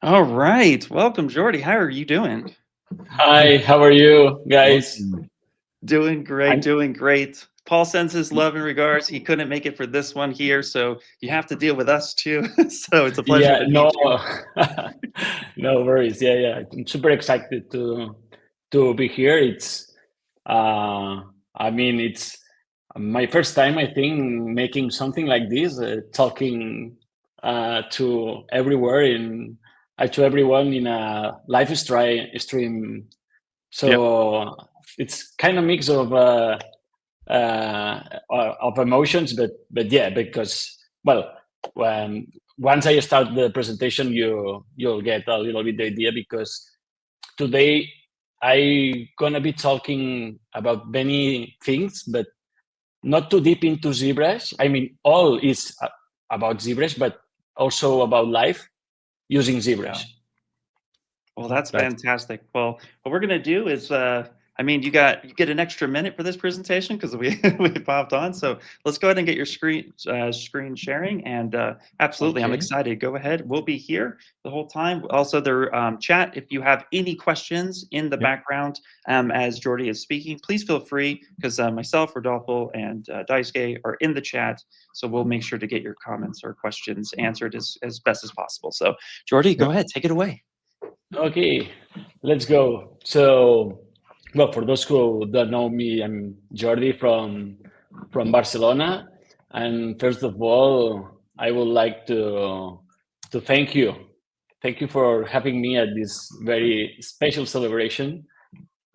All right. Welcome, Jordy. How are you doing? Hi, how are you guys? Welcome. Doing great, I'm doing great. Paul sends his love and regards. He couldn't make it for this one here, so you have to deal with us too. So it's a pleasure yeah, to no, meet you. no worries. Yeah. I'm super excited to be here. It's my first time, I think, making something like this, talking to everyone in a stream. Yep. So it's kind of mix of emotions, but yeah, because well, when once I start the presentation, you'll get a little bit the idea because today I gonna be talking about many things, but not too deep into ZBrush. I mean, all is about ZBrush, but also about life using Yeah. ZBrush. Well, that's That's fantastic. Well, what we're gonna do is, you get an extra minute for this presentation because we we popped on. So let's go ahead and get your screen sharing. And absolutely, I'm okay. excited. Go ahead. We'll be here the whole time. Also, the chat. If you have any questions in the Yeah. background as Jordy is speaking, please feel free because myself, Rodolfo, and Daisuke are in the chat. So we'll make sure to get your comments or questions answered as best as possible. So Jordy, go ahead. Take it away. Okay, let's go. So, well, for those who don't know me, I'm Jordi from Barcelona, and first of all, I would like to thank you for having me at this very special celebration.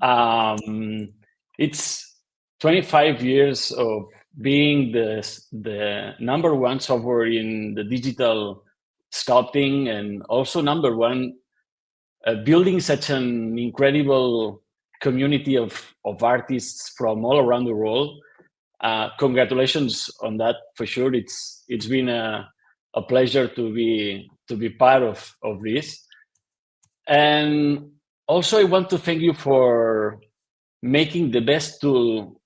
Um, it's 25 years of being the number one software in the digital sculpting, and also number one building such an incredible community of artists from all around the world. Congratulations on that for sure. It's been a pleasure to be part of this. And also I want to thank you for making the best tool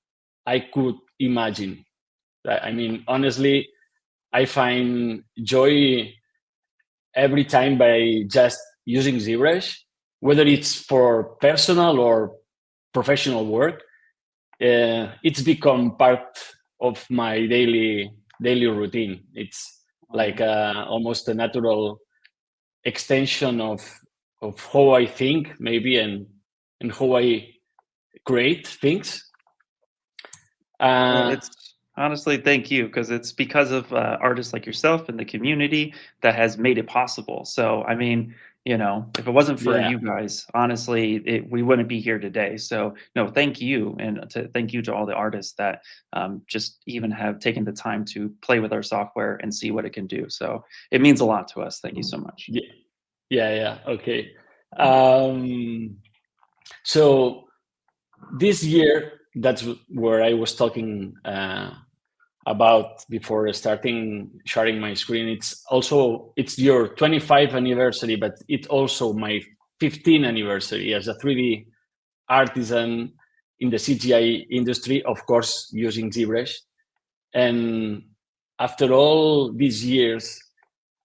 I could imagine. I mean, honestly, I find joy every time by just using ZBrush, whether it's for personal or professional work. It's become part of my daily routine. It's like almost a natural extension of how I think, maybe, and how I create things. Well, Uh, it's honestly, thank you, because it's because of artists like yourself and the community that has made it possible. So, if it wasn't for yeah, you guys, honestly, we wouldn't be here today. So, no, thank you, and thank you to all the artists that just even have taken the time to play with our software and see what it can do. So, it means a lot to us. Thank you so much. yeah, yeah. Okay. Um, so this year, that's where I was talking about before starting sharing my screen. It's your 25th anniversary, but it's also my 15th anniversary as a 3D artisan in the CGI industry, of course, using ZBrush. And after all these years,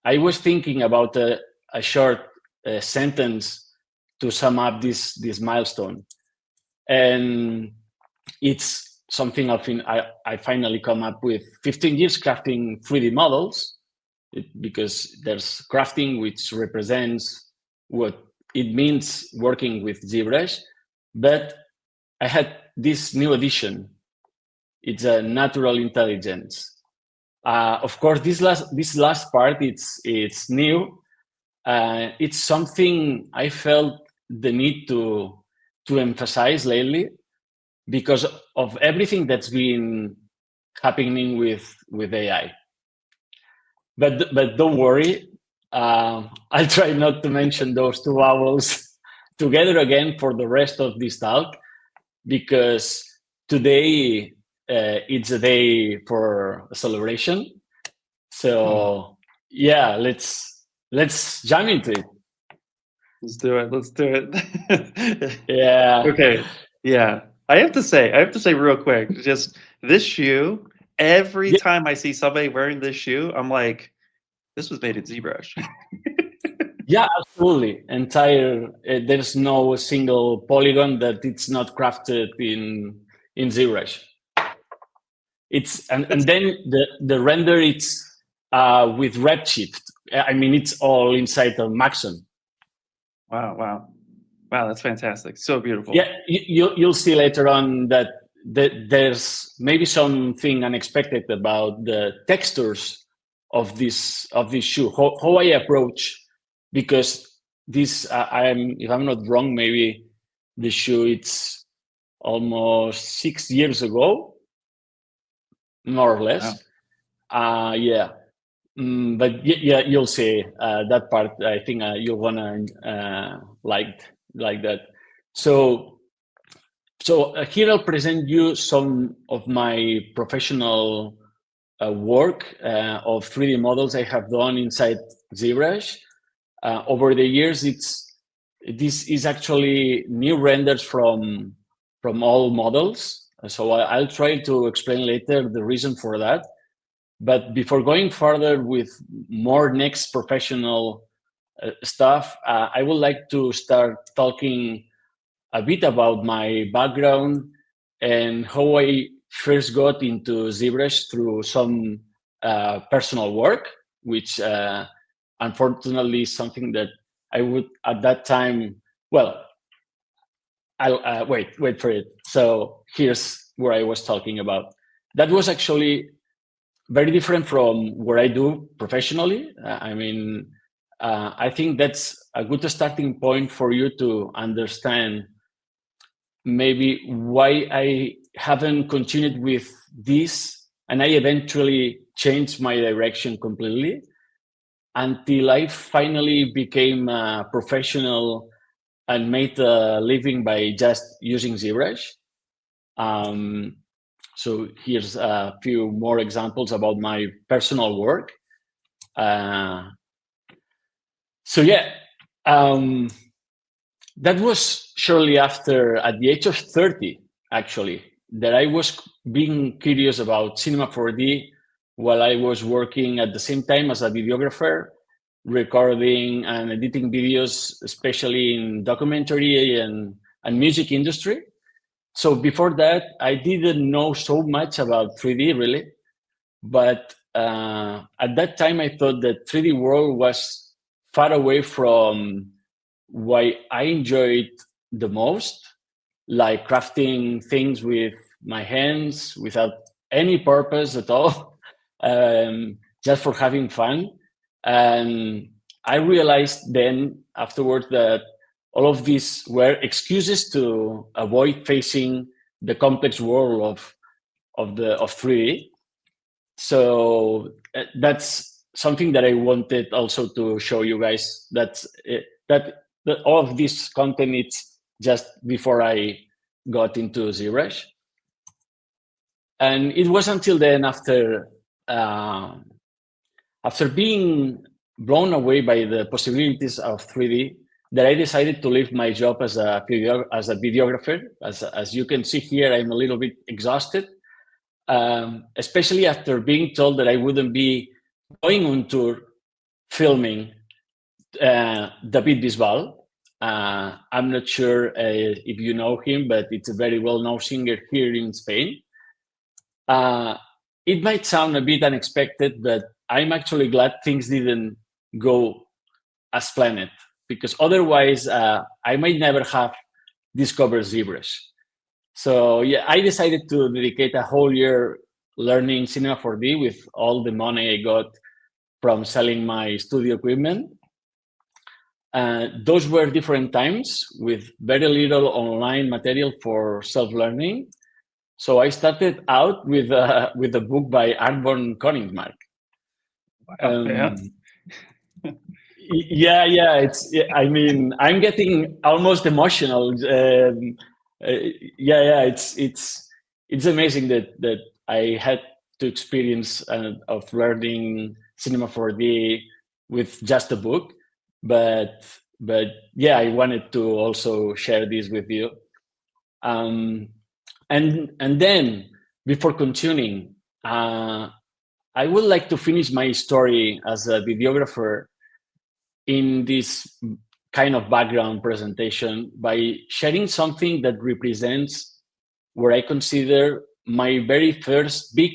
I was thinking about a short sentence to sum up this milestone. And it's something I finally come up with 15 years crafting 3D models, because there's crafting, which represents what it means working with ZBrush. But I had this new addition. It's a natural intelligence. Of course, this last part, it's new. It's something I felt the need to emphasize lately because of everything that's been happening with AI. But don't worry, I'll try not to mention those two vowels together again for the rest of this talk, because today it's a day for a celebration. Hmm. So yeah, let's jump into it. Let's do it. Let's do it. Yeah, Okay. Yeah. I have to say real quick, just this shoe, every time I see somebody wearing this shoe, I'm like, this was made in ZBrush. Yeah, absolutely. Entire. There's no single polygon that it's not crafted in ZBrush. It's and That's then the render it's with Redshift. I mean, it's all inside of Maxon. wow, wow, wow. That's fantastic. So beautiful. Yeah, you'll see later on that there's maybe something unexpected about the textures of this shoe. How I approach, because this I'm if I'm not wrong, maybe the shoe it's almost 6 years ago, more or Wow. less. Yeah. But yeah, you'll see that part. I think you're gonna like that. So here I'll present you some of my professional work of 3D models I have done inside ZBrush. Over the years, this is actually new renders from all models. So I'll try to explain later the reason for that. But before going further with more next professional stuff, I would like to start talking a bit about my background and how I first got into ZBrush through some personal work, which unfortunately is something that I would at that time. Well, I'll wait for it. So here's where I was talking about. That was actually very different from what I do professionally. I mean, I think that's a good starting point for you to understand maybe why I haven't continued with this, and I eventually changed my direction completely until I finally became a professional and made a living by just using ZBrush. Um, so here's a few more examples about my personal work. Uh, so yeah, um, that was shortly after, at the age of 30, actually, that I was being curious about Cinema 4D while I was working at the same time as a videographer, recording and editing videos, especially in documentary and music industry. So before that, I didn't know so much about 3D really, but at that time I thought that 3D world was far away from what I enjoyed the most, like crafting things with my hands without any purpose at all, just for having fun. And I realized then afterwards that all of these were excuses to avoid facing the complex world of 3D. So that's something that I wanted also to show you guys. That all of this content it's just before I got into ZBrush, and it was until then uh, after being blown away by the possibilities of 3D that I decided to leave my job as a videographer. As you can see here, I'm a little bit exhausted, especially after being told that I wouldn't be going on tour filming David Bisbal. I'm not sure if you know him, but it's a very well-known singer here in Spain. It might sound a bit unexpected, but I'm actually glad things didn't go as planned, because otherwise I might never have discovered ZBrush. So yeah, I decided to dedicate a whole year learning Cinema 4D with all the money I got from selling my studio equipment. Those were different times with very little online material for self-learning. So I started out with a book by Arnborn Koningsmark. Wow. Yeah. Yeah. I mean, I'm getting almost emotional. Yeah. It's amazing that I had to experience of learning Cinema 4D with just a book, but yeah, I wanted to also share this with you. And then before continuing, I would like to finish my story as a videographer in this kind of background presentation by sharing something that represents where I consider my very first big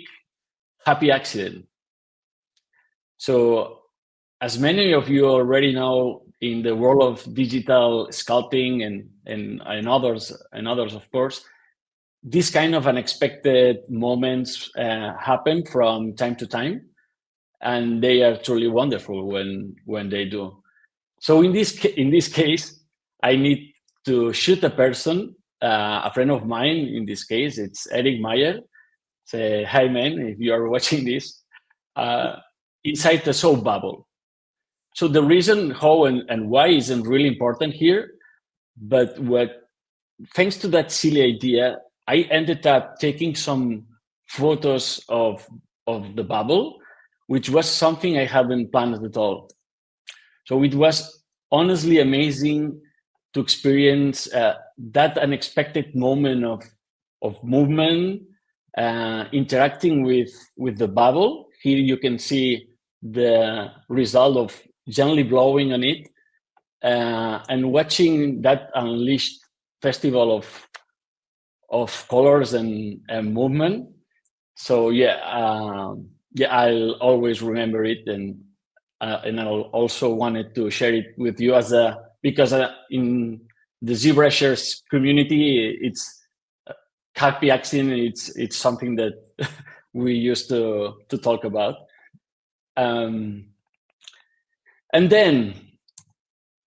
happy accident. So, as many of you already know, in the world of digital sculpting and others, of course, these kind of unexpected moments happen from time to time, and they are truly wonderful when they do. So in this case, I need to shoot a person, a friend of mine. In this case, it's Eric Meyer. Say hi, man, if you are watching this. Uh, Inside the soap bubble. So the reason how and why isn't really important here, but thanks to that silly idea, I ended up taking some photos of the bubble, which was something I hadn't planned at all. So it was honestly amazing to experience that unexpected moment of movement, interacting with the bubble. Here you can see the result of gently blowing on it, and watching that unleashed festival of colors and movement. So I'll always remember it, and I'll also wanted to share it with you because in the ZBrushers community, it's happy accident. It's something that we used to talk about. And then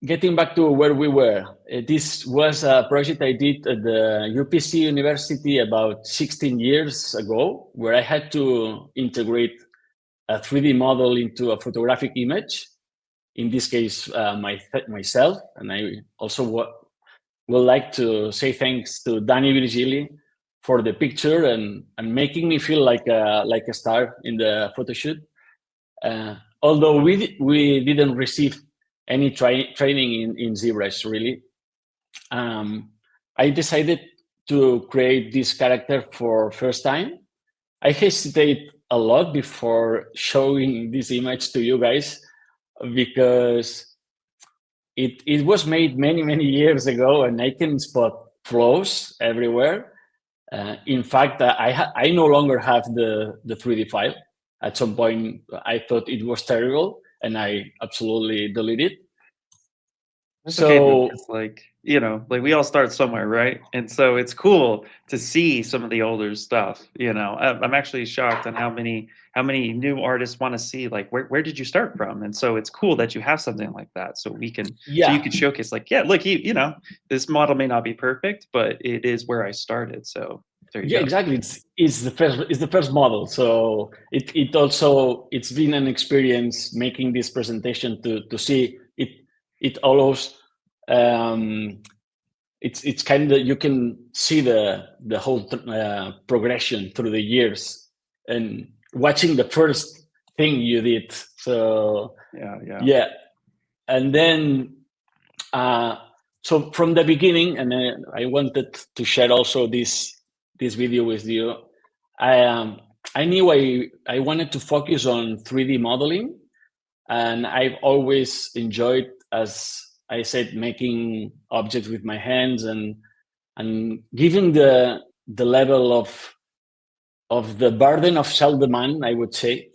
getting back to where we were, this was a project I did at the UPC University about 16 years ago, where I had to integrate a 3D model into a photographic image. In this case, myself. And I also would like to say thanks to Danny Virgili for the picture and making me feel like a star in the photo shoot. Although we didn't receive any training in ZBrush, really. I decided to create this character for first time. I hesitate a lot before showing this image to you guys because it was made many years ago, and I can spot flaws everywhere. In fact, I no longer have the 3D file. At some point, I thought it was terrible, and I absolutely deleted it. It's okay, it's like, like we all start somewhere, right? And so it's cool to see some of the older stuff. I'm actually shocked on how many new artists want to see, like, where did you start from? And so it's cool that you have something like that, so you can showcase, like, yeah, look, this model may not be perfect, but it is where I started. So there you go. Exactly. It's the first model. So it's been an experience making this presentation to see it. It allows it's kind of, you can see the whole progression through the years and watching the first thing you did. So yeah. And then so from the beginning, and I wanted to share also this video with you. I knew I wanted to focus on 3D modeling, and I've always enjoyed, as I said, making objects with my hands and given the level of the burden of self-demand, I would say,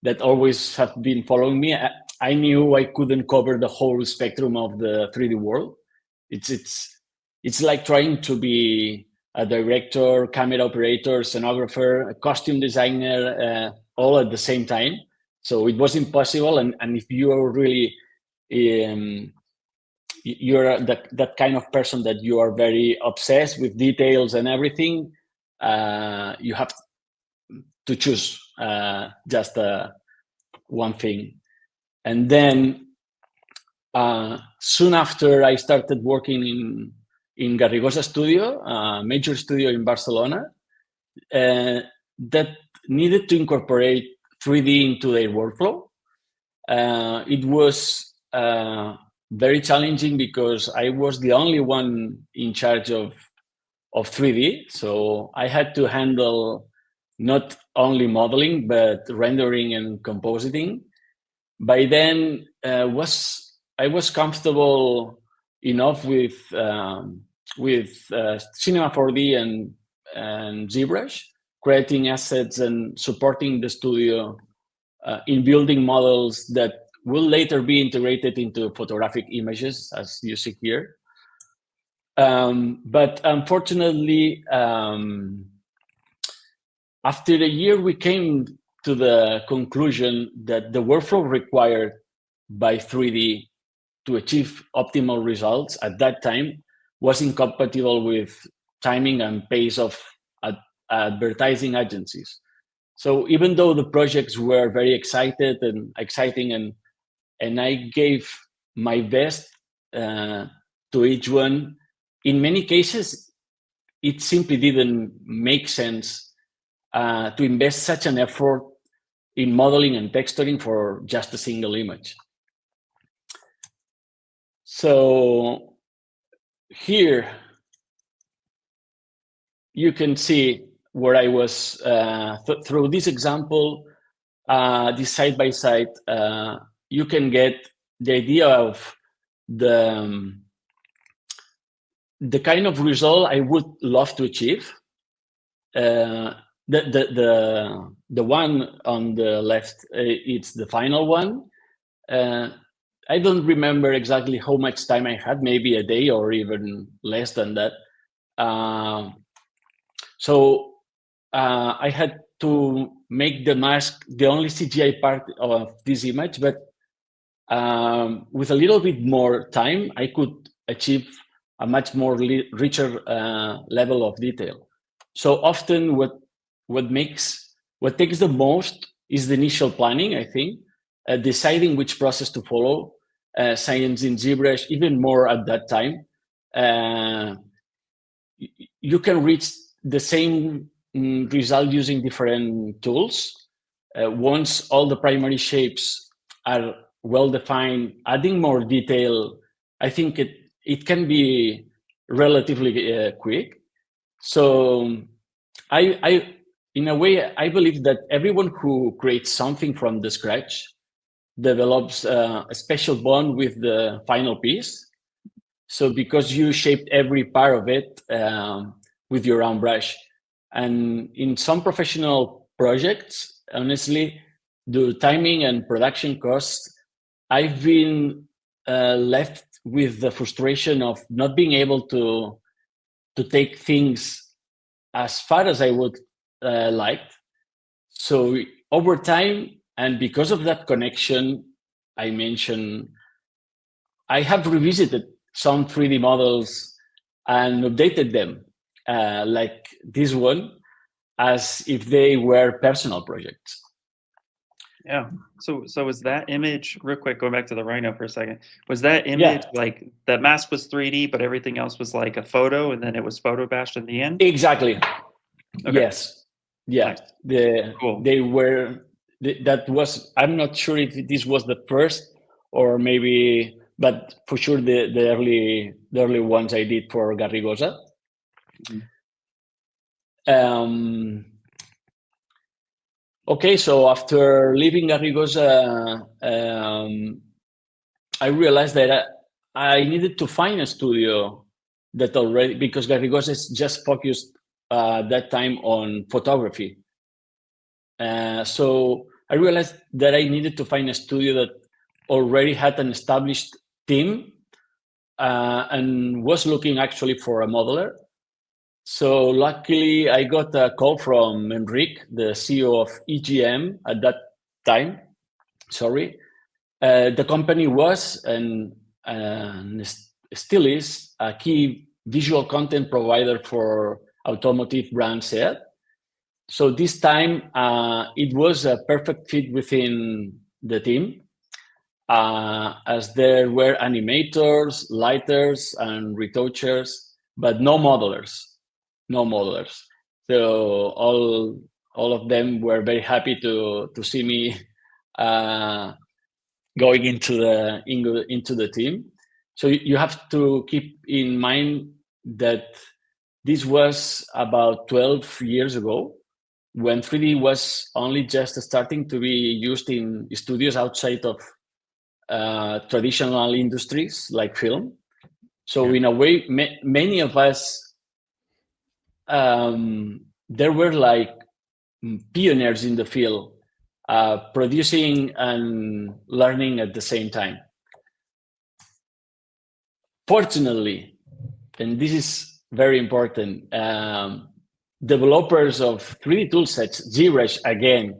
that always have been following me. I knew I couldn't cover the whole spectrum of the 3D world. It's like trying to be a director, camera operator, scenographer, a costume designer, all at the same time. So it was impossible. And if you are really, you're that kind of person that you are very obsessed with details and everything, you have to choose just one thing. And then soon after, I started working in Garrigosa Studio, a major studio in Barcelona, that needed to incorporate 3D into their workflow. It was very challenging because I was the only one in charge of 3D. So I had to handle not only modeling, but rendering and compositing. By then, was I was comfortable enough with Cinema 4D and ZBrush, creating assets and supporting the studio in building models that will later be integrated into photographic images, as you see here. But unfortunately, after a year, we came to the conclusion that the workflow required by 3D to achieve optimal results at that time was incompatible with timing and pace of advertising agencies. So even though the projects were very exciting and I gave my best to each one, in many cases, it simply didn't make sense to invest such an effort in modeling and texturing for just a single image. So here you can see where I was through this example, this side by side, you can get the idea of the kind of result I would love to achieve. The one on the left, it's the final one. I don't remember exactly how much time I had, maybe a day or even less than that. So I had to make the mask the only CGI part of this image, but with a little bit more time, I could achieve a much more richer level of detail. So often what takes the most is the initial planning, I think, deciding which process to follow, science in ZBrush, even more at that time. You can reach the same result using different tools. Once all the primary shapes are well defined, adding more detail, I think it can be relatively quick. So I in a way, I believe that everyone who creates something from the scratch develops a special bond with the final piece. So because you shaped every part of it with your own brush. And in some professional projects, honestly, the timing and production costs, I've been left with the frustration of not being able to take things as far as I would like. So over time, and because of that connection I mentioned, I have revisited some 3D models and updated them, like this one, as if they were personal projects. Yeah. So was that image, real quick, going back to the rhino for a second, was that image like the mask was 3D, but everything else was like a photo and then it was photo bashed in the end? Exactly. Okay. Yes. Yeah. Nice. Cool. They were, that was, I'm not sure if this was the first or maybe, but for sure the early ones I did for Garrigosa. Mm-hmm. Okay, so after leaving Garrigosa, I realized that I needed to find a studio that already, because Garrigosa is just focused that time on photography. So I realized that I needed to find a studio that already had an established team and was looking actually for a modeler. So luckily, I got a call from Enrique, the CEO of EGM at that time. Sorry. The company was and still is a key visual content provider for automotive brand Cerda. So this time, it was a perfect fit within the team, as there were animators, lighters, and retouchers, but no modelers. So all of them were very happy to see me going into the team. So you have to keep in mind that this was about 12 years ago, when 3D was only just starting to be used in studios outside of traditional industries like film. So in a way, many of us, there were like pioneers in the field, producing and learning at the same time. Fortunately, and this is very important, developers of 3D toolsets, ZBrush again,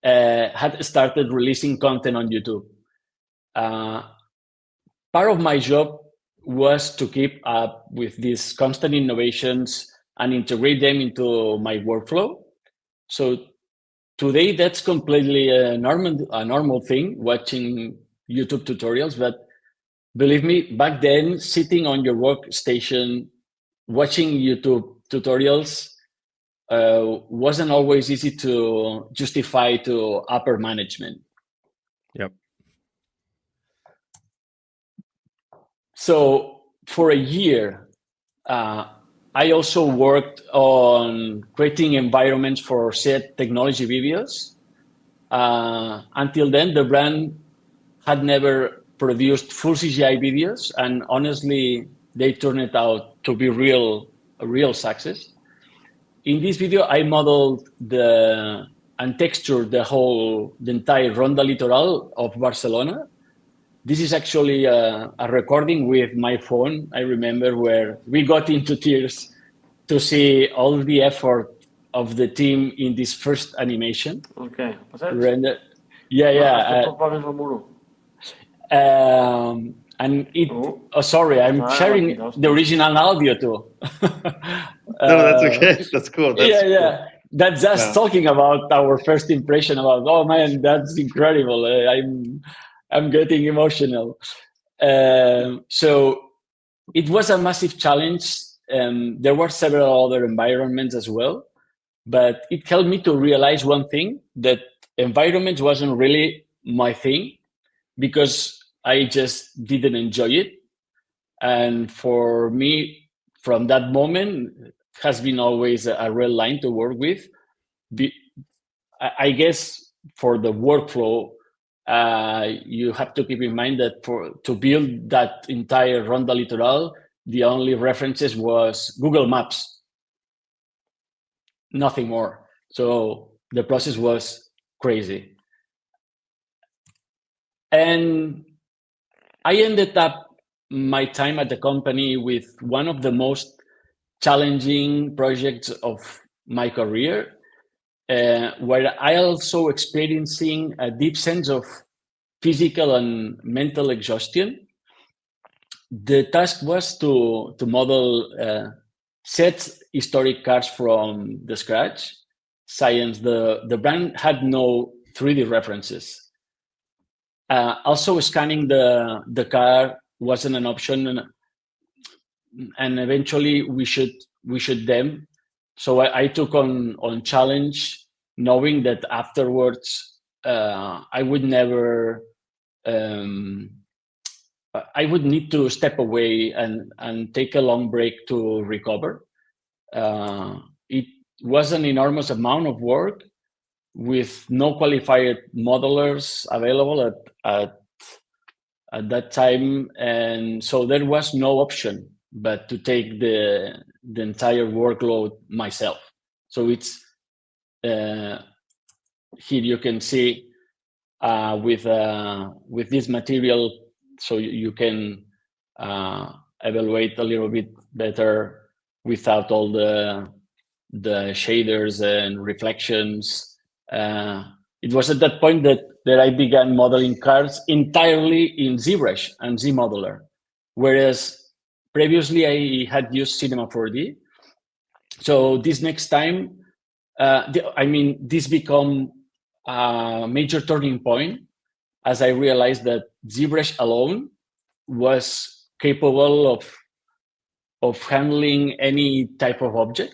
had started releasing content on YouTube. Part of my job was to keep up with these constant innovations and integrate them into my workflow. So today, that's completely a normal thing, watching YouTube tutorials. But believe me, back then, sitting on your workstation, watching YouTube tutorials wasn't always easy to justify to upper management. Yep. So for a year, I also worked on creating environments for set technology videos. Until then, the brand had never produced full CGI videos, and honestly, they turned out to be a real success. In this video, I modeled and textured the entire Ronda Litoral of Barcelona. This is actually a recording with my phone, I remember, where we got into tears to see all the effort of the team in this first animation. Okay. Render. Yeah. And it. Oh, sorry, I'm sharing the original audio too. No, that's okay. That's cool. That's Cool. That's just talking about our first impression about. Oh man, that's incredible. I'm getting emotional. So it was a massive challenge. There were several other environments as well, but it helped me to realize one thing, that environments wasn't really my thing, because I just didn't enjoy it. And for me, from that moment, has been always a real line to work with. I guess for the workflow, you have to keep in mind that to build that entire Ronda Litoral, the only references was Google Maps, nothing more. So the process was crazy. And I ended up my time at the company with one of the most challenging projects of my career, where I also experiencing a deep sense of physical and mental exhaustion. The task was to model set historic cars from the scratch. Science, the brand had no 3D references. Also, scanning the car wasn't an option, and eventually we should them. So I took on challenge, knowing that afterwards I would never. I would need to step away and take a long break to recover. It was an enormous amount of work with no qualified modelers available at that time, and so there was no option but to take the entire workload myself. So it's here you can see with this material, so you can evaluate a little bit better without all the shaders and reflections. It was at that point that I began modeling cars entirely in ZBrush and ZModeler, whereas previously I had used Cinema 4D. So this next time, this became a major turning point, as I realized that ZBrush alone was capable of handling any type of object,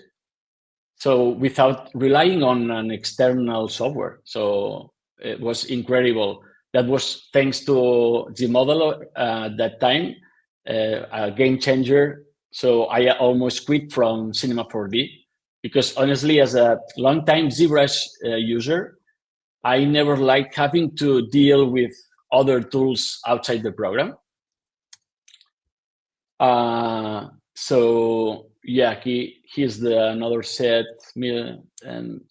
so without relying on an external software. So it was incredible. That was thanks to ZModeler at that time, a game changer. So I almost quit from Cinema 4D, because honestly, as a long-time ZBrush user, I never liked having to deal with other tools outside the program. So yeah, here's another set. And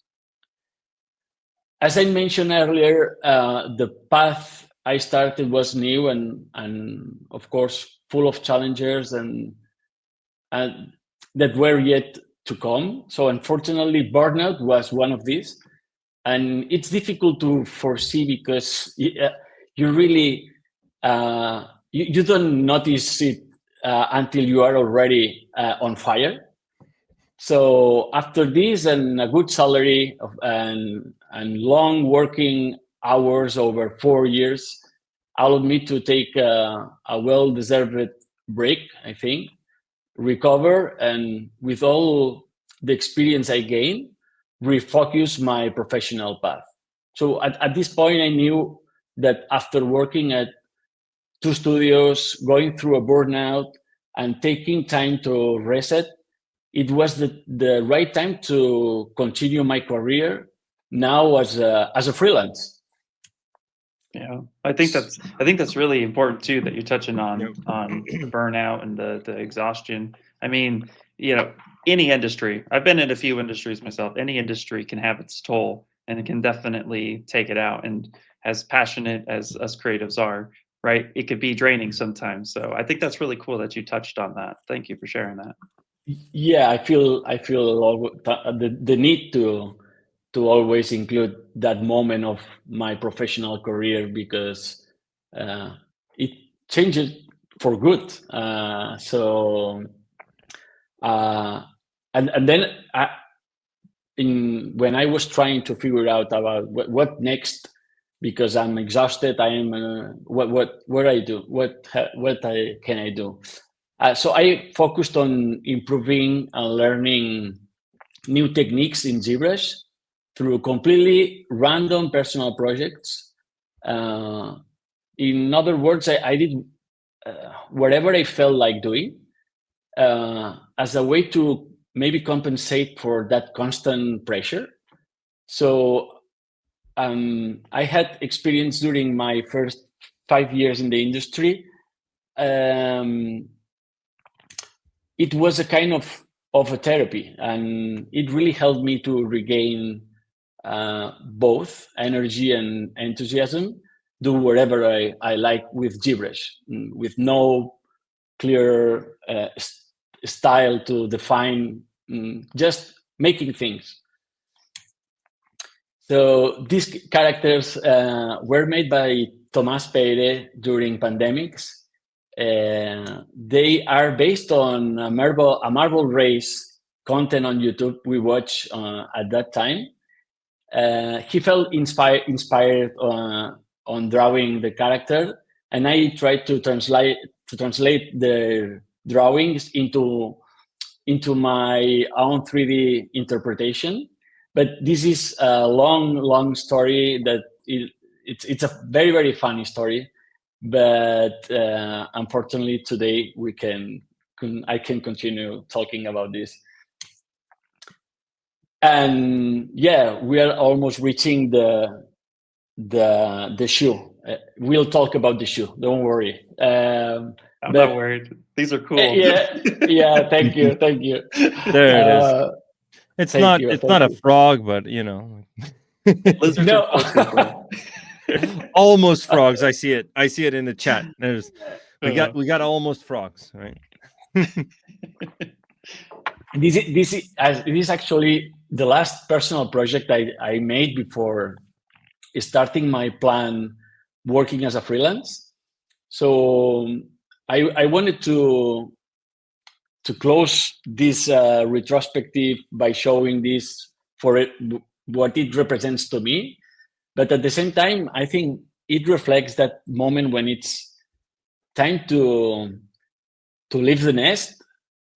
as I mentioned earlier, the path I started was new and of course full of challenges and that were yet to come. So unfortunately, burnout was one of these, and it's difficult to foresee because you really you don't notice it until you are already on fire. So after this and a good salary and long working hours over 4 years allowed me to take a well-deserved break, I think, recover, and with all the experience I gained, refocus my professional path. So at this point, I knew that after working at 2 studios, going through a burnout, and taking time to reset, it was the right time to continue my career now as a freelance. Yeah, I think that's really important too, that you're touching on the burnout and the exhaustion. I mean, any industry. I've been in a few industries myself. Any industry can have its toll, and it can definitely take it out. And as passionate as us creatives are, right, it could be draining sometimes. So I think that's really cool that you touched on that. Thank you for sharing that. Yeah, I feel the need to always include that moment of my professional career because it changes for good. And then when I was trying to figure out about what next, because I'm exhausted, I am what I do, can I do? So I focused on improving and learning new techniques in ZBrush through completely random personal projects. In other words, I did whatever I felt like doing as a way to maybe compensate for that constant pressure. So I had experience during my first 5 years in the industry. It was a kind of a therapy, and it really helped me to regain both energy and enthusiasm, do whatever I like with ZBrush, with no clear style to define, just making things. So these characters were made by Tomás Peire during pandemics. They are based on a marble race content on YouTube we watched at that time. He felt inspired on drawing the character, and I tried to translate the drawings into my own 3D interpretation. But this is a long story that it's a very, very funny story. But unfortunately, today I can continue talking about this. And yeah, we are almost reaching the shoe. We'll talk about the shoe. Don't worry. I'm not worried. These are cool. Yeah. Thank you. There it is. It's not a frog, but Lizards no. Almost frogs. I see it in the chat. We got almost frogs, right? This is actually the last personal project I made before starting my plan working as a freelance. So I wanted to close this retrospective by showing this for what it represents to me. But at the same time, I think it reflects that moment when it's time to leave the nest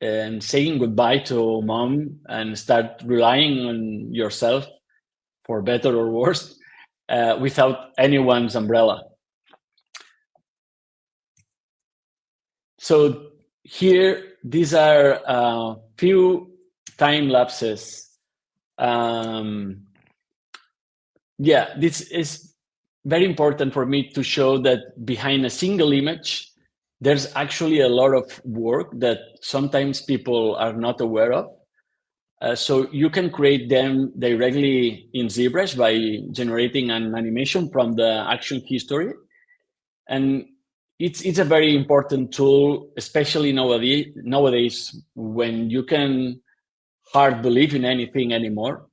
and saying goodbye to mom and start relying on yourself, for better or worse, without anyone's umbrella. So here, these are a few time lapses yeah, this is very important for me to show that behind a single image, there's actually a lot of work that sometimes people are not aware of. So you can create them directly in ZBrush by generating an animation from the action history. And it's a very important tool, especially nowadays when you can hard believe in anything anymore.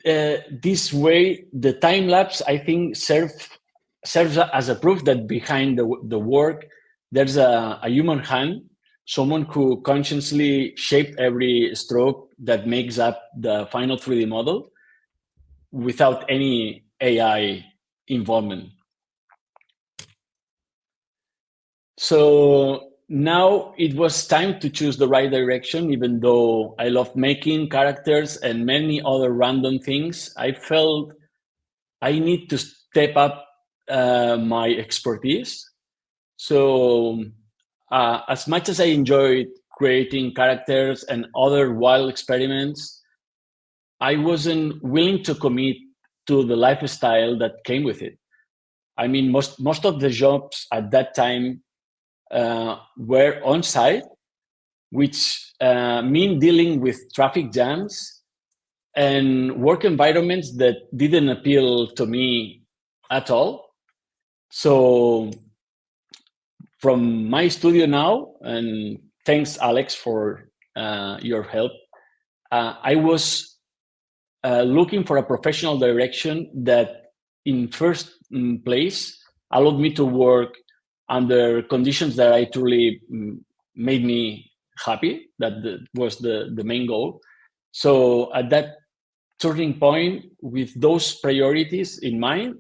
This way, the time lapse, I think, serves as a proof that behind the work, there's a human hand, someone who consciously shaped every stroke that makes up the final 3D model without any AI involvement. So now it was time to choose the right direction. Even though I love making characters and many other random things, I felt I need to step up my expertise. So as much as I enjoyed creating characters and other wild experiments, I wasn't willing to commit to the lifestyle that came with it. I mean, most of the jobs at that time were on site, which mean dealing with traffic jams and work environments that didn't appeal to me at all. So from my studio now, and thanks Alex for your help, I was looking for a professional direction that in first place allowed me to work under conditions that I truly made me happy. That was the main goal. So at that turning point, with those priorities in mind,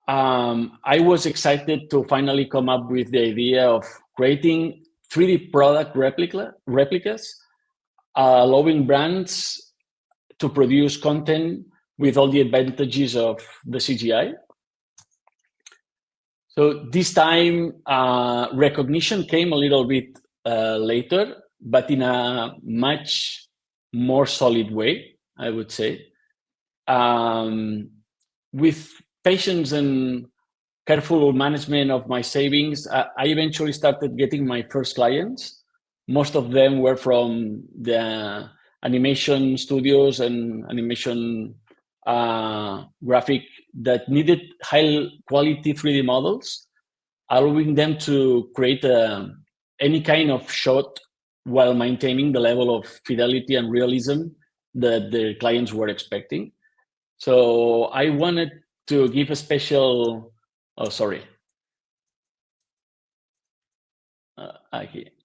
I was excited to finally come up with the idea of creating 3D product replicas, allowing brands to produce content with all the advantages of the CGI. So this time, recognition came a little bit later, but in a much more solid way, I would say. With patience and careful management of my savings, I eventually started getting my first clients. Most of them were from the animation studios and animation graphic that needed high quality 3D models, allowing them to create any kind of shot while maintaining the level of fidelity and realism that the clients were expecting. So I wanted to give a special,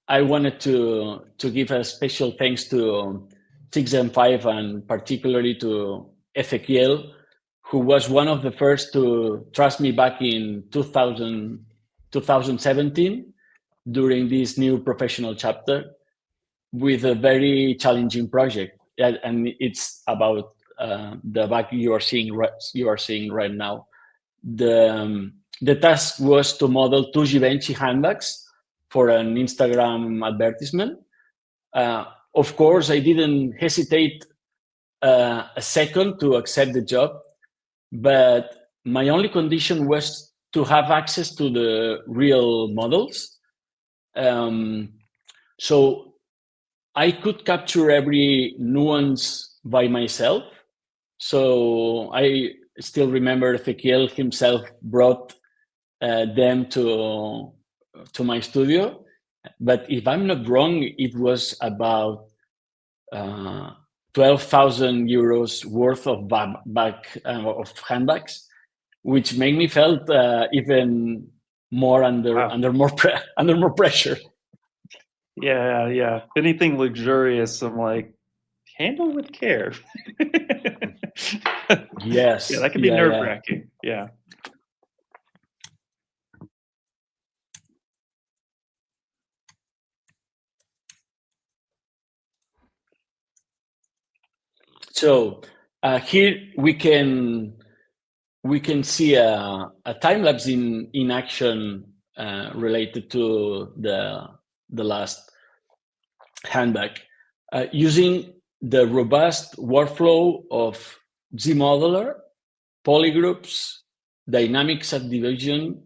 I wanted to give a special thanks to 6M5 and particularly to Ezequiel, who was one of the first to trust me back in 2017 during this new professional chapter with a very challenging project. And it's about the back you are seeing right now. The task was to model two Givenchy handbags for an Instagram advertisement. Of course, I didn't hesitate a second to accept the job, but my only condition was to have access to the real models. So I could capture every nuance by myself. So I still remember Ezequiel himself brought them to my studio. But if I'm not wrong, it was about 12,000 euros worth of handbags, which made me felt even more under more pressure. Yeah. Anything luxurious, I'm like, handle with care. Yes. Yeah, that could be nerve-wracking. Yeah. So here we can see a time lapse in action related to the last handbag using the robust workflow of ZModeler, polygroups, dynamic subdivision,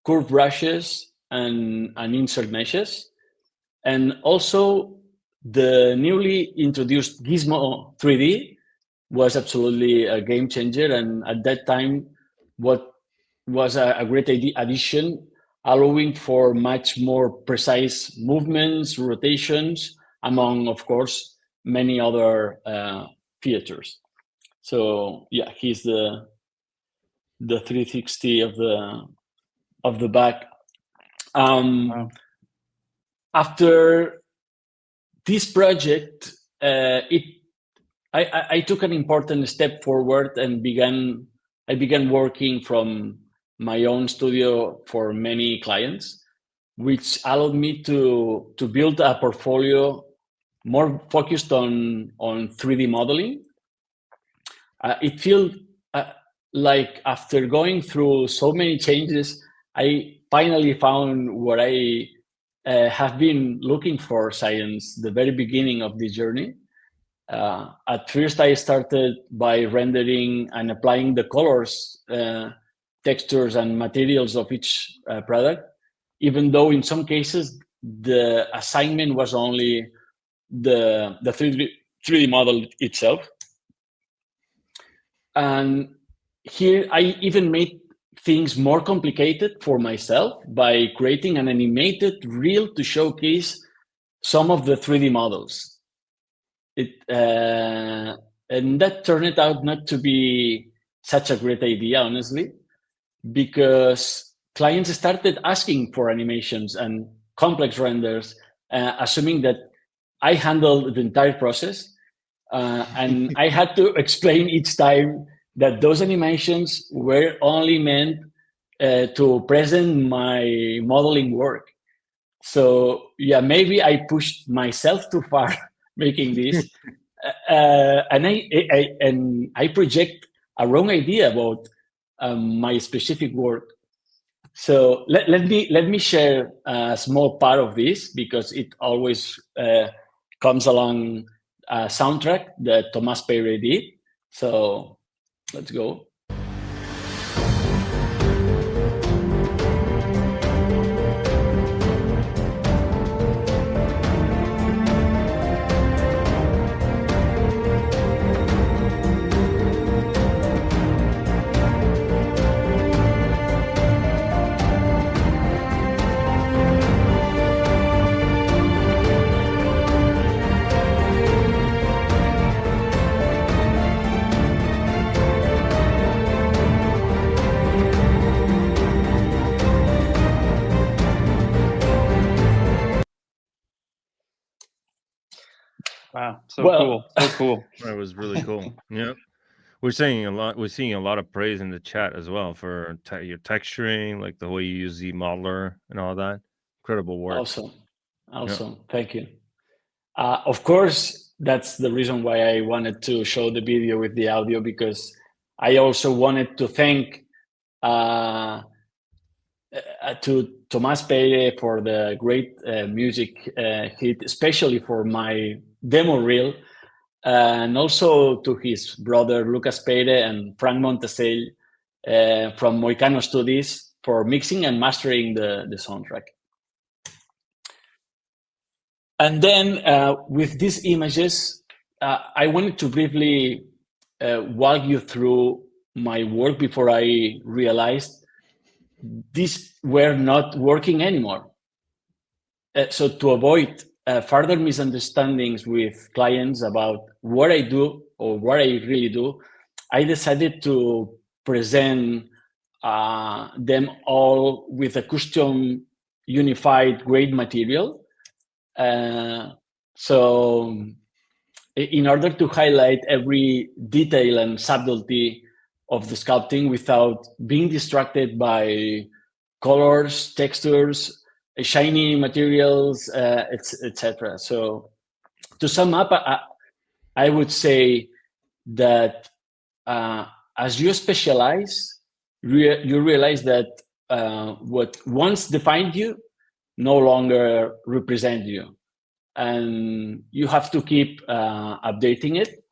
curve brushes, and insert meshes. And also the newly introduced Gizmo 3D was absolutely a game changer. And at that time, what was a great addition, allowing for much more precise movements, rotations, among, of course, many other features. So yeah, he's the 360 of the back. Wow. After this project, I took an important step forward and I began working from my own studio for many clients, which allowed me to build a portfolio more focused on 3D modeling. It feels like after going through so many changes, I finally found what I have been looking for since the very beginning of this journey. At first, I started by rendering and applying the colors, textures, and materials of each product, even though in some cases the assignment was only the 3D model itself. And here I even made things more complicated for myself by creating an animated reel to showcase some of the 3D models. And that turned out not to be such a great idea, honestly, because clients started asking for animations and complex renders, assuming that I handled the entire process. And I had to explain each time that those animations were only meant to present my modeling work. So yeah, maybe I pushed myself too far making this, and I project a wrong idea about my specific work. So let me share a small part of this because it always comes along a soundtrack that Thomas Pere did. So let's go. Wow, so cool, so cool. That was really cool. Yeah. We're seeing a lot. We're seeing a lot of praise in the chat as well for your texturing, like the way you use ZModeler and all that. Incredible work. Awesome. Thank you. Of course, that's the reason why I wanted to show the video with the audio, because I also wanted to thank to Thomas Pere for the great music hit, especially for my demo reel, and also to his brother Lucas Pere and Frank Montesel from Moicano Studios for mixing and mastering the soundtrack. And then with these images, I wanted to briefly walk you through my work before I realized these were not working anymore. So to avoid further misunderstandings with clients about what I do or what I really do, I decided to present them all with a custom unified grade material. So in order to highlight every detail and subtlety of the sculpting without being distracted by colors, textures, shiny materials, etc. So to sum up, I would say that as you specialize, you realize that what once defined you no longer represent you, and you have to keep updating it.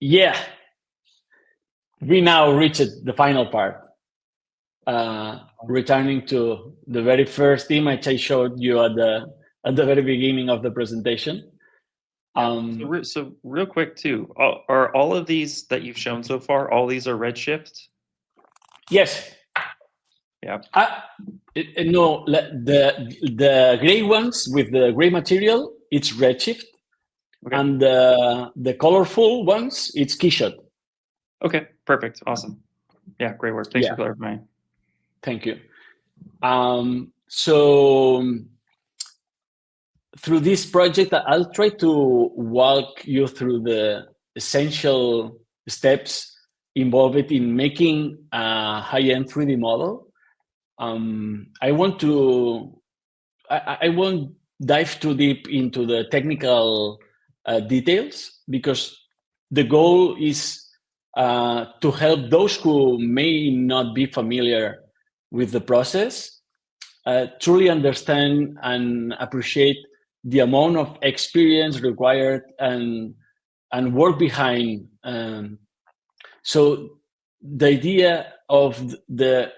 Yeah, we now reached the final part. Returning to the very first image I showed you at the very beginning of the presentation. So real quick too, are all of these that you've shown so far, all these are Redshift? Yes. Yeah. No, the gray ones with the gray material, it's Redshift. Okay. And the colorful ones, it's Keyshot. Okay, perfect. Awesome. Yeah, great work. Thanks for clarifying. Thank you. So through this project, I'll try to walk you through the essential steps involved in making a high-end 3D model. I won't dive too deep into the technical details, because the goal is to help those who may not be familiar with the process truly understand and appreciate the amount of experience required and work behind. So the idea of the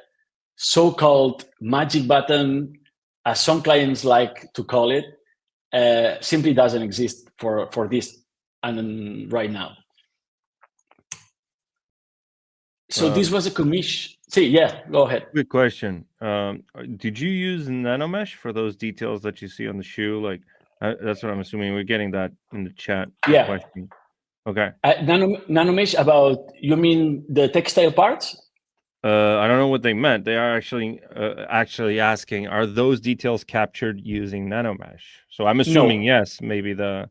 so-called magic button, as some clients like to call it, simply doesn't exist for this and right now. So this was a commission. Go ahead. Good question. Did you use nanomesh for those details that you see on the shoe? Like, that's what I'm assuming. We're getting that in the chat. Yeah. Question. Okay. Nanomesh about, you mean the textile parts? I don't know what they meant. They are actually asking, are those details captured using nanomesh? So I'm assuming yes. Maybe the.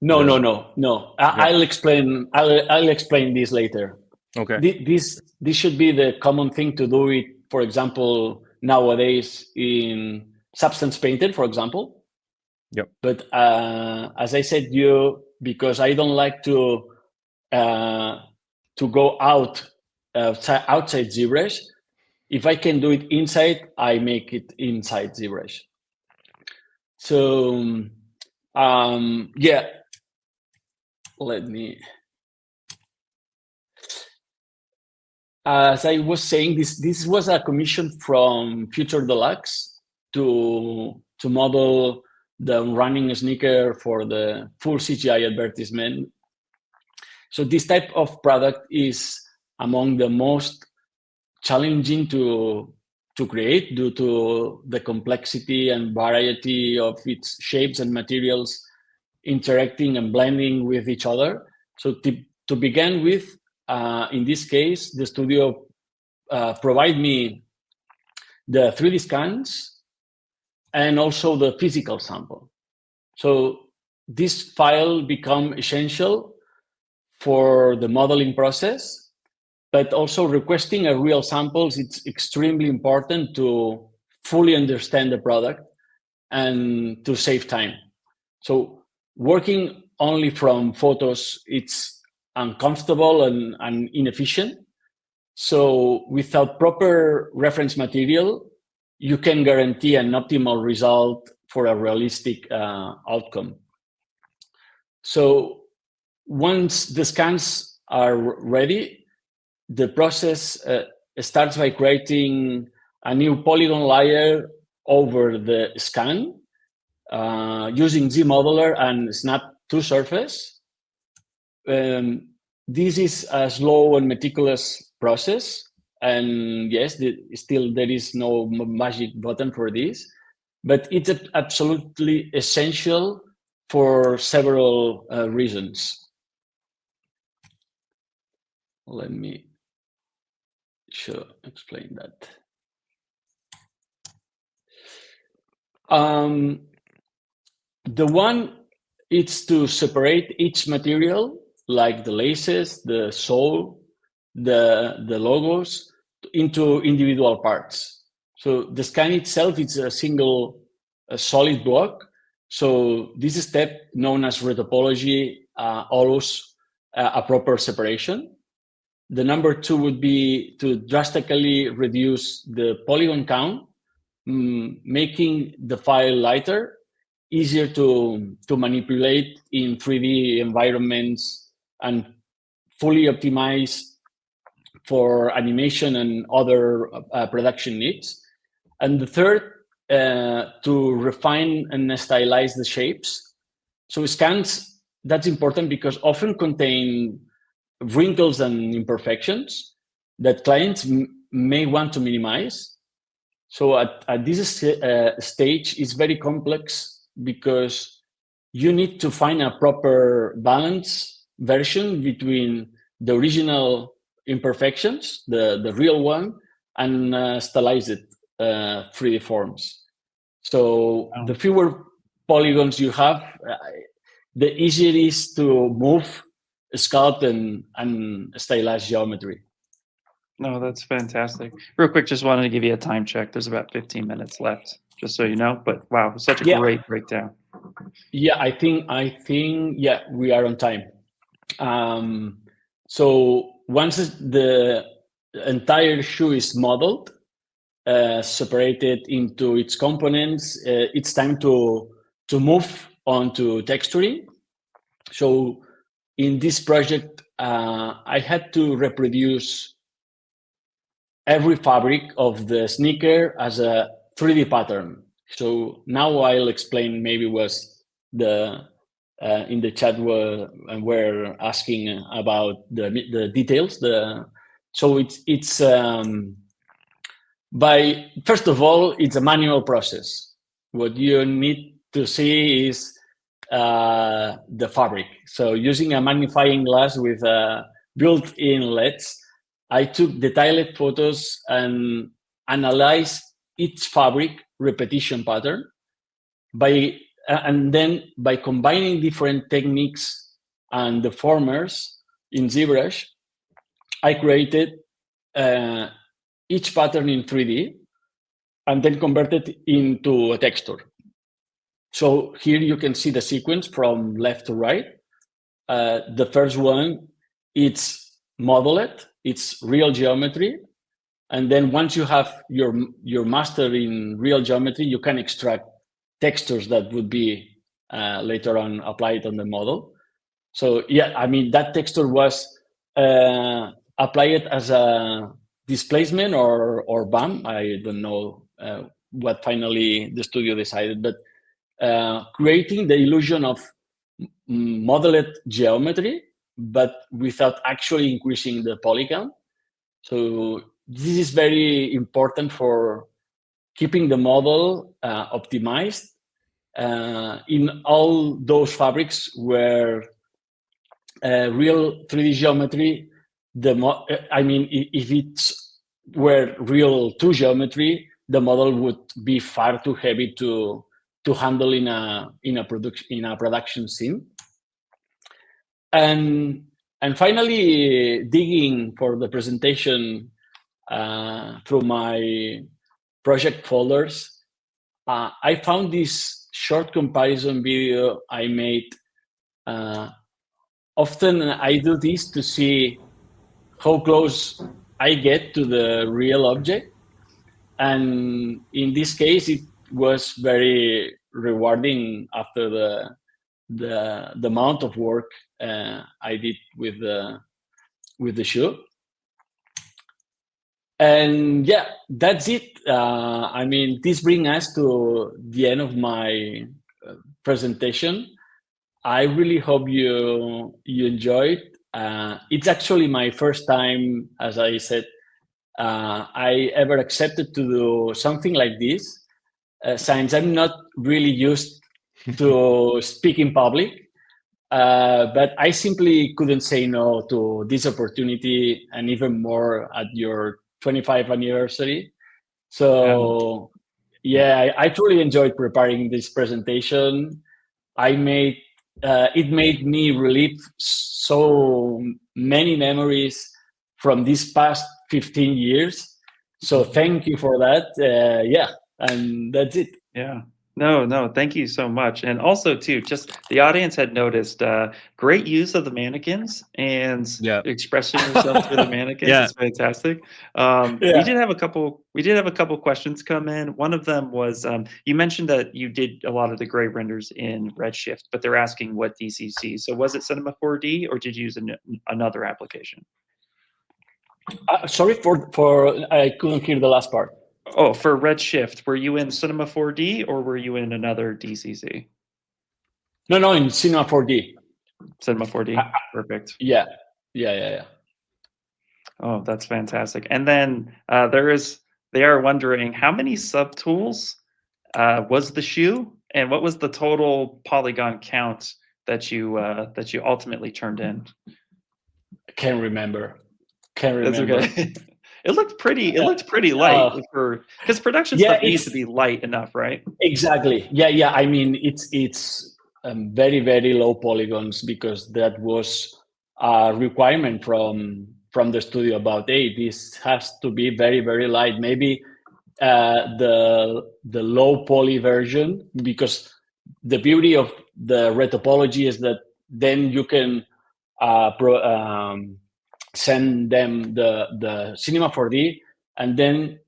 No. I'll explain. I'll explain this later. Okay. This should be the common thing to do it. For example, nowadays in substance painted, for example. Yep. But as I said, because I don't like to go outside ZBrush. If I can do it inside, I make it inside ZBrush. So let me. As I was saying, this was a commission from Future Deluxe to model the running sneaker for the full CGI advertisement. So this type of product is among the most challenging to create due to the complexity and variety of its shapes and materials interacting and blending with each other. So to begin with, in this case, the studio provide me the 3D scans and also the physical sample. So this file become essential for the modeling process, but also requesting a real samples, it's extremely important to fully understand the product and to save time. So working only from photos, it's uncomfortable and inefficient. So without proper reference material, you can guarantee an optimal result for a realistic outcome. So once the scans are ready, the process starts by creating a new polygon layer over the scan using ZModeler and Snap to Surface. This is a slow and meticulous process, and yes, still there is no magic button for this, but it's absolutely essential for several reasons. Let me explain that. The one is to separate each material, like the laces, the sole, the logos, into individual parts. So the scan itself is a single solid block. So this step, known as retopology, allows a proper separation. The number two would be to drastically reduce the polygon count, making the file lighter, easier to manipulate in 3D environments, and fully optimized for animation and other production needs. And the third, to refine and stylize the shapes. So scans, that's important because often contain wrinkles and imperfections that clients may want to minimize. So at this stage, it's very complex because you need to find a proper balance version between the original imperfections, the real one, and stylized 3D forms. So the fewer polygons you have, the easier it is to move, sculpt, and stylize geometry. No, that's fantastic. Real quick, just wanted to give you a time check. There's about 15 minutes left, just so you know. But wow, such a great breakdown. Yeah, I think yeah, we are on time. So once the entire shoe is modeled, separated into its components, it's time to move on to texturing. So in this project, I had to reproduce every fabric of the sneaker as a 3D pattern. So now I'll explain maybe was the in the chat we're asking about the details. So it's by first of all, it's a manual process. What you need to see is the fabric. So using a magnifying glass with built-in LEDs, I took detailed photos and analyzed each fabric repetition pattern and then by combining different techniques and deformers in ZBrush, I created each pattern in 3D and then converted into a texture. So here you can see the sequence from left to right. The first one, it's modeled, it's real geometry. And then once you have your master in real geometry, you can extract textures that would be later on applied on the model. So yeah, I mean, that texture was applied as a displacement or BAM. I don't know what finally the studio decided, but creating the illusion of modeled geometry, but without actually increasing the polygon. So this is very important for keeping the model optimized in all those fabrics where real 3D geometry, I mean, if it's were real 2 geometry, the model would be far too heavy to handle in a production scene. And finally, digging for the presentation through my project folders, I found this short comparison video I made. Often I do this to see how close I get to the real object. And in this case, it was very rewarding after the amount of work I did with the shoe. And yeah, that's it. I mean, this brings us to the end of my presentation. I really hope you enjoyed. It's actually my first time, as I said, I ever accepted to do something like this, since I'm not really used to speak in public. But I simply couldn't say no to this opportunity, and even more at your 25th anniversary. So yeah, I truly enjoyed preparing this presentation. It made me relive so many memories from these past 15 years. So thank you for that. Yeah, and that's it. Yeah. No, thank you so much. And also too, just the audience had noticed great use of the mannequins and Yeah. expressing yourself through the mannequins. Yeah. It's fantastic. We Yeah. did have a couple. We did have a couple questions come in. One of them was you mentioned that you did a lot of the gray renders in Redshift, but they're asking what DCC. So was it Cinema 4D or did you use another application? Sorry for I couldn't hear the last part. Oh, for Redshift, were you in Cinema 4D or were you in another DCC? No, in Cinema 4D. Cinema 4D. Perfect. Yeah. Oh, that's fantastic. And then they are wondering how many subtools was the shoe, and what was the total polygon count that you ultimately turned in? Can't remember. Can't That's remember. okay. It looked pretty. It looked pretty light for because production Yeah, stuff needs to be light enough, right? exactly. Yeah. I mean, it's very very low polygons because that was a requirement from the studio about, hey, this has to be very very light. Maybe the low poly version, because the beauty of the retopology is that then you can send them the Cinema 4D, and then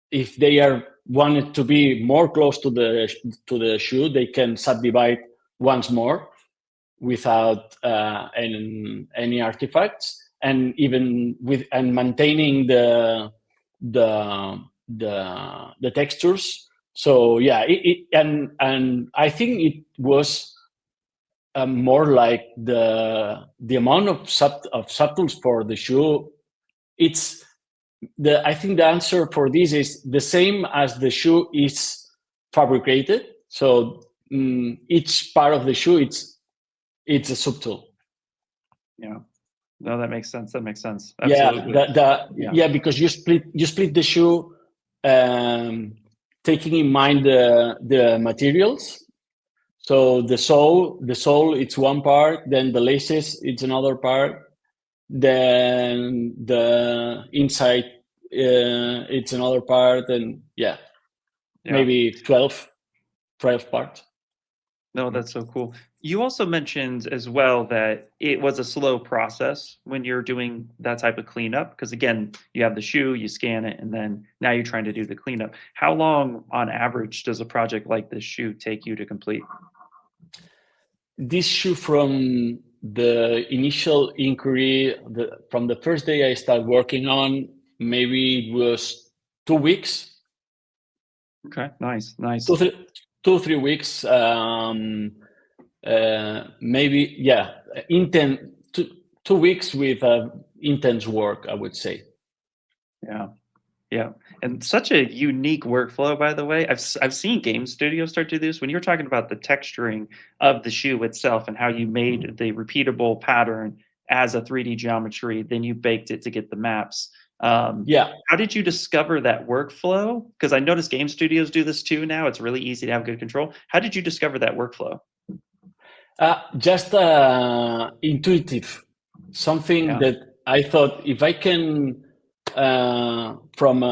if they are wanted to be more close to the shoe, they can subdivide once more without any artifacts, and even with and maintaining the textures. So yeah, and I think it was more like the amount of subtools for the shoe. It's I think the answer for this is the same as the shoe is fabricated. So each part of the shoe, it's a subtool. Yeah. No, that makes sense. That makes sense. Yeah, Absolutely. yeah, because you split the shoe, taking in mind the materials. So the sole it's one part, then the laces it's another part, then the inside it's another part, and Yeah. maybe 12 parts. No, that's so cool. You also mentioned as well that it was a slow process when you're doing that type of cleanup. Because again, you have the shoe, you scan it, and then now you're trying to do the cleanup. How long, on average, does a project like this shoe take you to complete? This shoe, from the initial inquiry, from the first day I started working on, maybe it was 2 weeks. Okay, nice. 2 3 weeks. Maybe, yeah, intense. 2 weeks with intense work, I would say. Yeah. Yeah, and such a unique workflow, by the way. I've seen game studios start to do this. When you were talking about the texturing of the shoe itself and how you made the repeatable pattern as a 3D geometry, then you baked it to get the maps. Yeah. How did you discover that workflow? Because I noticed game studios do this too now. It's really easy to have good control. How did you discover that workflow? Just intuitive, something Yeah. that I thought, if I can from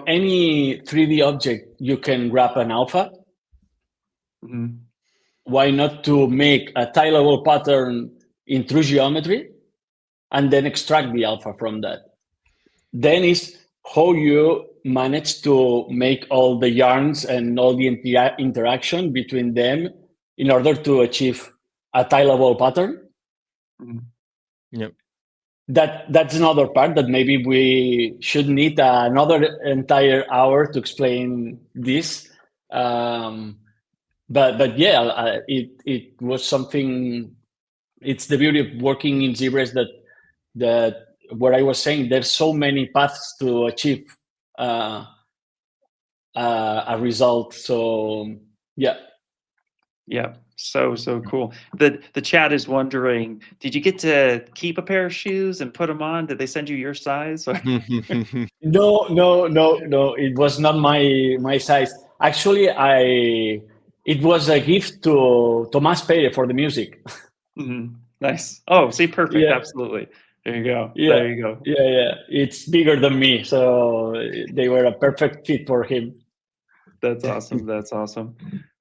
any 3D object you can grab an alpha. Mhm. Why not to make a tile-level pattern in true geometry and then extract the alpha from that? Then is how you manage to make all the yarns and all the interaction between them in order to achieve a tile-level pattern. Mhm. Yep. That's another part that maybe we should need another entire hour to explain this. But yeah, it was something. It's the beauty of working in ZBrush that what I was saying, there's so many paths to achieve a result. So yeah. Yeah, so cool. The chat is wondering, did you get to keep a pair of shoes and put them on? Did they send you your size? No. It was not my size. Actually, it was a gift to Tomas Pere for the music. Mhm. Nice. Oh, see, perfect. Yeah, Absolutely. There you go. yeah, There you go. yeah. It's bigger than me, so they were a perfect fit for him. That's awesome. That's awesome.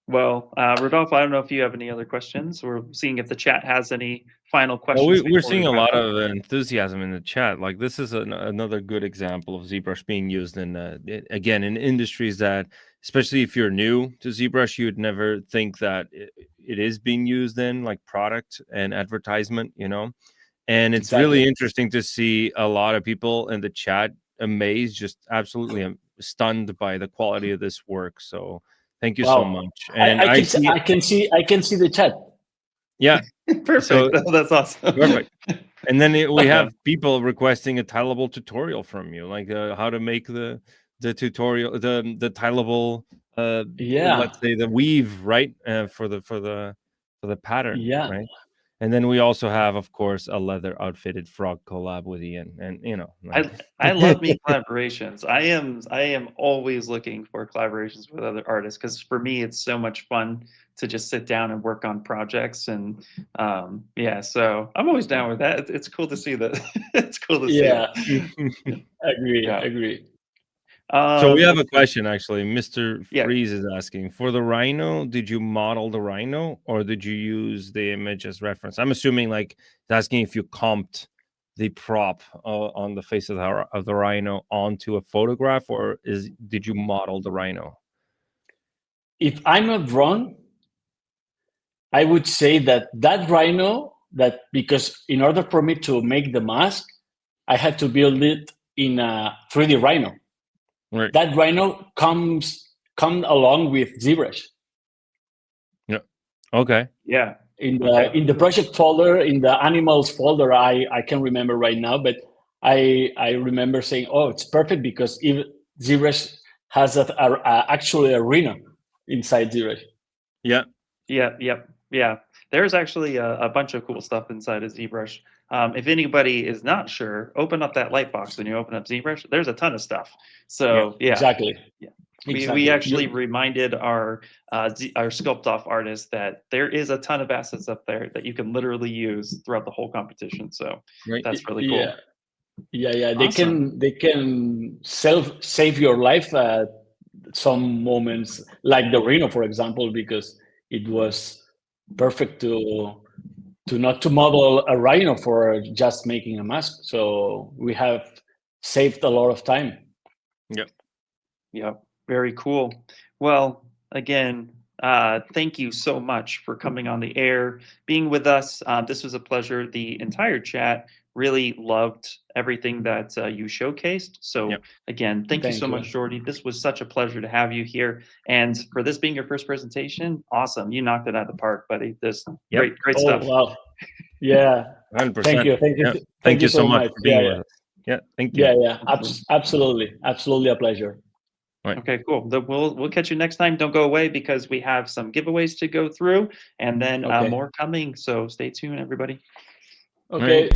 Well, Rodolfo, I don't know if you have any other questions. We're seeing if the chat has any final Well, questions. we're before we seeing a wrap lot up. of enthusiasm in the chat. Like this is another good example of ZBrush being used in again in industries that, especially if you're new to ZBrush, you would never think that it is being used in, like product and advertisement, you know. And it's Exactly. really interesting to see a lot of people in the chat amazed, just absolutely stunned by the quality of this work. So thank you so Wow. much. And I can see the chat. yeah, Perfect. so That's awesome. perfect. And then we have people requesting a tileable tutorial from you, like how to make the tutorial, the tileable, let's say the weave, right, for the pattern, right. And then we also have, of course, a leather outfitted frog collab with Ian, and you know, like... I love me collaborations. I am always looking for collaborations with other artists because for me it's so much fun to just sit down and work on projects and yeah. So I'm always down with that. It's cool to see that. It's cool to see. It. Agree. So we have a question, actually. Mr. Yeah. Freeze is asking, for the rhino, did you model the rhino or did you use the image as reference? I'm assuming like it's asking if you comped the prop on the face of the rhino onto a photograph, or did you model the rhino? If I'm not wrong, I would say that rhino, because in order for me to make the mask, I had to build it in a 3D rhino. Right. That rhino come along with ZBrush. Yeah. Okay. Yeah. In the project folder, in the animals folder, I can't remember right now, but I remember saying, "Oh, it's perfect because even ZBrush has actually a rhino inside ZBrush." Yeah. Yeah. There's actually a bunch of cool stuff inside of ZBrush. If anybody is not sure, open up that light box when you open up ZBrush. There's a ton of stuff. So yeah, exactly. Yeah. Exactly. We actually reminded our sculpt off artists that there is a ton of assets up there that you can literally use throughout the whole competition. So that's really cool. Yeah. Awesome. They can save your life at some moments, like the rhino, for example, because it was perfect to not to model a rhino for just making a mask. So we have saved a lot of time. Yep. Very cool. Well, again, thank you so much for coming on the air, being with us. This was a pleasure. The entire chat really loved everything that you showcased. So again, thank you so much, Jordy. This was such a pleasure to have you here. And for this being your first presentation, awesome. You knocked it out of the park, buddy. This great stuff. Wow. Yeah. 100%. Thank you. Thank you so much for being with us. Yeah, thank you. Yeah. Absolutely a pleasure. Right. Okay, cool. We'll catch you next time. Don't go away because we have some giveaways to go through and then more coming. So stay tuned, everybody. Okay.